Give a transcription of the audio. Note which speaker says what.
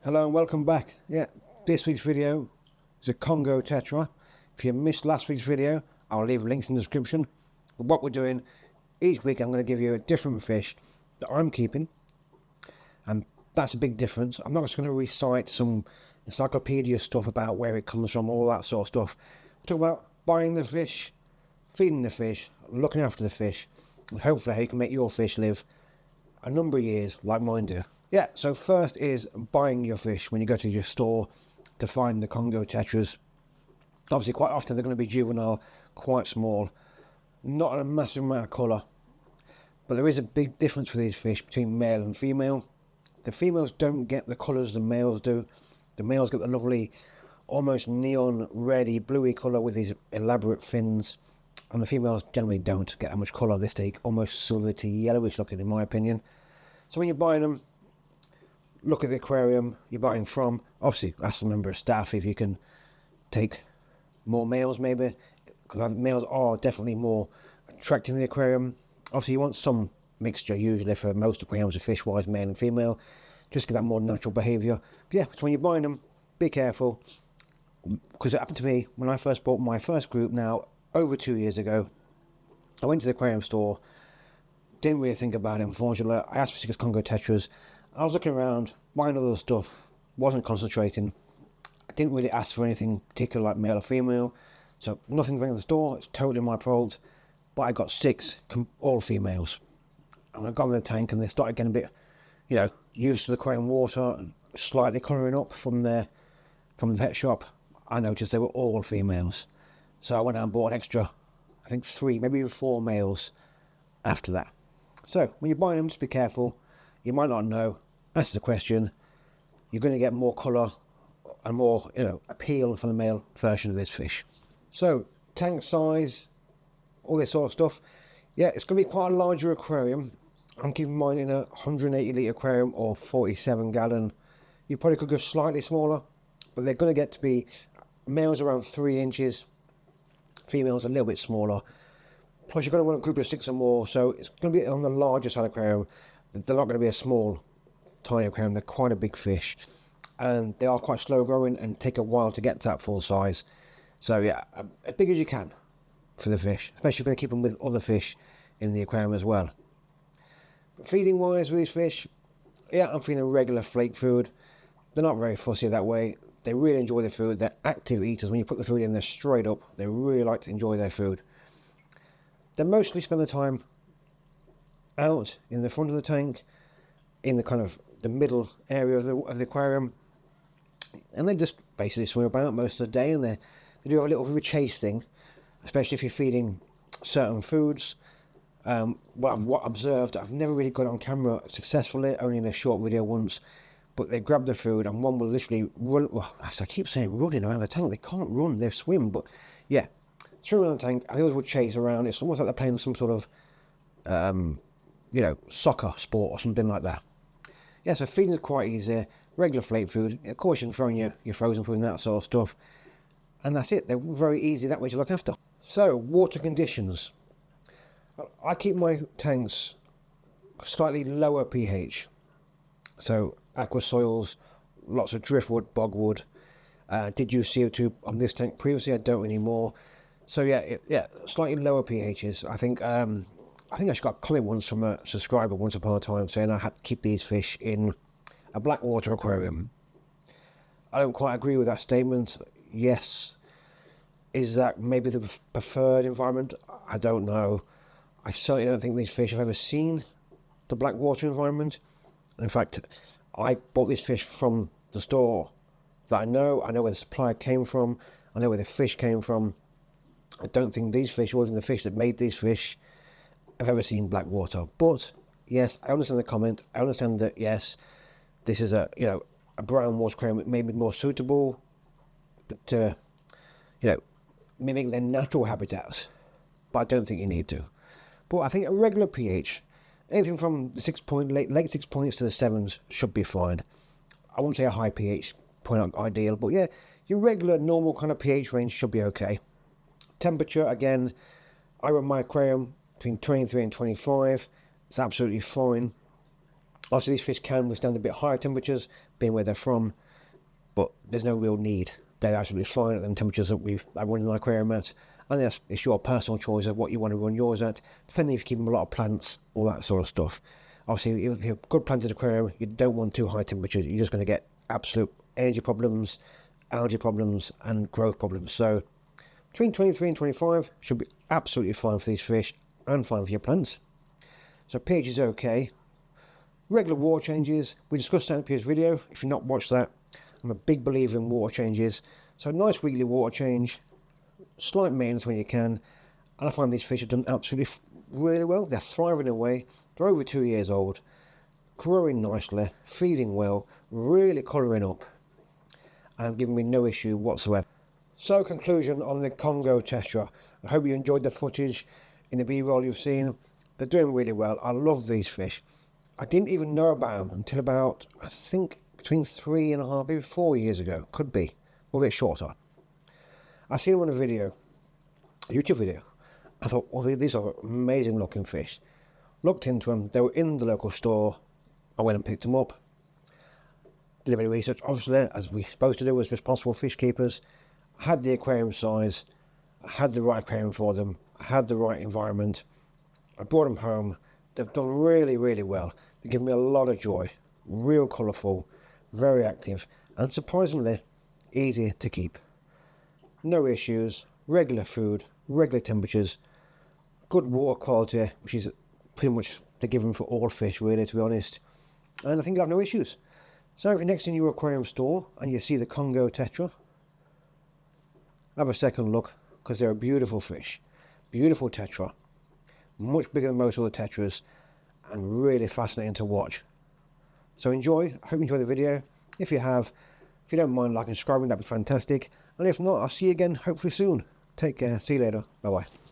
Speaker 1: Hello and welcome back. This week's video is a Congo Tetra. If you missed last week's video, I'll leave links in the description. But what we're doing, each week I'm going to give you a different fish that I'm keeping. And that's a big difference. I'm not just going to recite some encyclopedia stuff about where it comes from, all that sort of stuff. Talk about buying the fish, feeding the fish, looking after the fish, and hopefully how you can make your fish live a number of years like mine do. So first is buying your fish when you go to your store to find the Congo Tetras. Obviously quite often they're going to be juvenile, quite small, not a massive amount of colour, but there is a big difference with these fish between male and female. The females don't get the colours the males do. The males get the lovely almost neon reddy bluey colour with these elaborate fins, and the females generally don't get that much colour. They stay almost silver to yellowish looking in my opinion. So when you're buying them, look at the aquarium you're buying from. Obviously ask the member of staff if you can take more males maybe, because males are definitely more attractive in the aquarium. Obviously you want some mixture usually for most aquariums of fish wise, male and female, just give that more natural behaviour. So when you're buying them, be careful, because it happened to me when I first bought my first group now over 2 years ago. I went to the aquarium store, didn't really think about it unfortunately. I asked for 6 Congo Tetras. I was looking around, buying other stuff, wasn't concentrating. I didn't really ask for anything particular like male or female, so nothing going to the store, it's totally my fault. But I got 6, all females. And I got them in the tank and they started getting a bit, used to the aquarium water and slightly colouring up from the pet shop. I noticed they were all females. So I went out and bought an extra, I think 3, maybe even 4 males after that. So when you're buying them, just be careful. You might not know, answer the question, you're going to get more colour and more appeal from the male version of this fish. So tank size, all this sort of stuff, it's going to be quite a larger aquarium. I'm keeping mine in a 180 litre aquarium or 47 gallon. You probably could go slightly smaller, but they're going to get to be males around 3 inches, females a little bit smaller. Plus you're going to want a group of 6 or more, so it's going to be on the larger side aquarium. They're not going to be a small, tiny aquarium. They're quite a big fish, and they are quite slow growing and take a while to get to that full size. So as big as you can for the fish, especially if you're going to keep them with other fish in the aquarium as well. Feeding wise with these fish, I'm feeding regular flake food. They're not very fussy that way. They really enjoy the food. They're active eaters. When you put the food in, they're straight up. They really like to enjoy their food. They mostly spend the time out in the front of the tank, in the kind of the middle area of the aquarium, and they just basically swim about most of the day. And they do have a little bit of a chase thing, especially if you're feeding certain foods. What I've observed, I've never really got it on camera successfully, only in a short video once, but they grab the food and one will literally run, well, as I keep saying, running around the tank. They can't run, they swim, but swim around the tank, and the others will chase around. It's almost like they're playing some sort of soccer sport or something like that. So feeding is quite easy, regular flake food. Of course you're throwing your frozen food and that sort of stuff, and that's it. They're very easy that way to look after. So water conditions, I keep my tanks slightly lower pH, so aqua soils, lots of driftwood, bogwood. Did use CO2 on this tank previously, I don't anymore. So slightly lower pHs. I think I actually got a comment once from a subscriber once upon a time saying I had to keep these fish in a black water aquarium. I don't quite agree with that statement. Yes, is that maybe the preferred environment? I don't know. I certainly don't think these fish have ever seen the black water environment. In fact, I bought these fish from the store that I know where the supplier came from, I know where the fish came from. I don't think these fish, or even the fish that made these fish, have ever seen black water. But yes, I understand the comment. I understand that yes, this is a brown water aquarium may be more suitable to mimic their natural habitats, but I don't think you need to. But I think a regular pH, anything from the late 6 points to the 7s should be fine. I won't say a high pH point ideal, but your regular normal kind of pH range should be okay. Temperature, again, I run my aquarium between 23 and 25. It's absolutely fine. Obviously these fish can withstand a bit higher temperatures, being where they're from, but there's no real need. They're absolutely fine at them temperatures that I run an aquarium at, and it's your personal choice of what you want to run yours at, depending if you keep them a lot of plants, all that sort of stuff. Obviously, if you're a good planted aquarium, you don't want too high temperatures. You're just going to get absolute energy problems, algae problems, and growth problems. So between 23 and 25 should be absolutely fine for these fish and fine for your plants. So pH is okay. Regular water changes, we discussed that in the previous video. If you've not watched that, I'm a big believer in water changes. So a nice weekly water change, slight maintenance when you can, and I find these fish have done absolutely really well. They're thriving away. They're over 2 years old, growing nicely, feeding well, really colouring up, and giving me no issue whatsoever. So conclusion on the Congo Tetra. I hope you enjoyed the footage in the B-roll you've seen. They're doing really well. I love these fish. I didn't even know about them until about, I think, between 3.5, maybe 4 years ago. Could be, or a bit shorter. I seen them on a video, a YouTube video. I thought, well, these are amazing looking fish. Looked into them, they were in the local store. I went and picked them up. Did a bit of research, obviously, as we're supposed to do as responsible fish keepers. I had the aquarium size, I had the right aquarium for them, I had the right environment. I brought them home. They've done really, really well. They give me a lot of joy. Real colourful, very active, and surprisingly easy to keep. No issues, regular food, regular temperatures, good water quality, which is pretty much the given for all fish, really, to be honest. And I think you'll have no issues. So if you're next in your aquarium store and you see the Congo Tetra, have a second look, because they're a beautiful fish. Beautiful Tetra. Much bigger than most other Tetras, and really fascinating to watch. So enjoy. I hope you enjoy the video. If you have, if you don't mind liking and subscribing, that'd be fantastic. And if not, I'll see you again hopefully soon. Take care. See you later. Bye bye.